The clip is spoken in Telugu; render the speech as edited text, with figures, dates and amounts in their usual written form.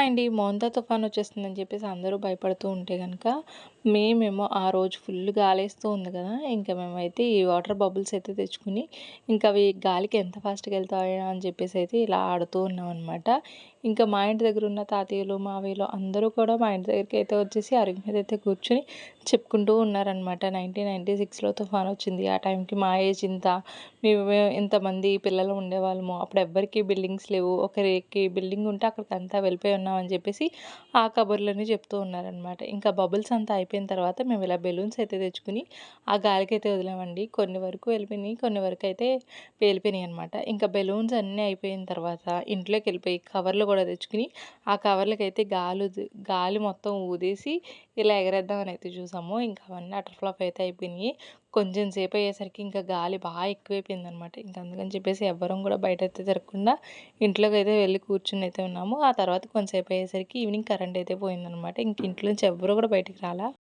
హాయ్ అండి. మోంతా తుఫాన్ వచ్చేస్తుందని చెప్పేసి అందరూ భయపడుతూ ఉంటే గనక, మేమేమో ఆ రోజు ఫుల్ గాలేస్తూ ఉంది కదా! ఇంకా మేమైతే ఈ వాటర్ బబుల్స్ అయితే తెచ్చుకొని, ఇంకా అవి గాలికి ఎంత ఫాస్ట్‌గా ఎళ్తాయో అని చెప్పేసి అయితే ఇలా ఆడుతూ ఉన్నామనమాట. ఇంకా మా ఇంటి దగ్గర ఉన్న తాతయ్యలు, మావయ్యలు అందరూ కూడా మా ఇంటి దగ్గరికైతే వచ్చేసి అరుగు మీద అయితే కూర్చొని చెప్పుకుంటూ ఉన్నారనమాట. 1996లో తుఫాన్ వచ్చింది. ఆ టైంకి మా ఏజ్ ఇంత. మేము ఇంతమంది పిల్లలు ఉండేవాళ్ళము. అప్పుడు ఎవ్వరికీ బిల్డింగ్స్ లేవు. ఒకరికి బిల్డింగ్ ఉంటే అక్కడికంతా వెళ్ళిపోయి ఉన్నాం అని చెప్పేసి ఆ కబుర్లన్నీ చెప్తూ ఉన్నారనమాట. ఇంకా బబుల్స్ అంతా అయిపోయిన తర్వాత మేము ఇలా బెలూన్స్ అయితే తెచ్చుకొని ఆ గాలికైతే వదిలామండి. కొన్ని వరకు వెళ్ళిపోయినాయి. కొన్ని వరకైతే పేలిపోయినాయి అనమాట. ఇంకా బెలూన్స్ అన్నీ అయిపోయిన తర్వాత ఇంట్లోకెళ్ళిపోయి కవర్లు కూడా తెచ్చుకొని ఆ కవర్లకైతే గాలి మొత్తం ఊదేసి ఇలా ఎగరేద్దామని అయితే చూసాము. ఇంకా అవన్నీ అటర్ ఫ్లాప్ అయితే అయిపోయినాయి. కొంచెం సేపు అయ్యేసరికి ఇంకా గాలి బాగా ఎక్కువైపోయిందనమాట. ఇంక అందుకని చెప్పేసి ఎవ్వరం కూడా బయటైతే తిరగకుండా ఇంట్లోకైతే వెళ్ళి కూర్చొనైతే ఉన్నాము. ఆ తర్వాత కొంతసేపు అయ్యేసరికి ఈవినింగ్ కరెంట్ అయితే పోయిందనమాట. ఇంక ఇంట్లో నుంచి ఎవ్వరు కూడా బయటికి రాలా.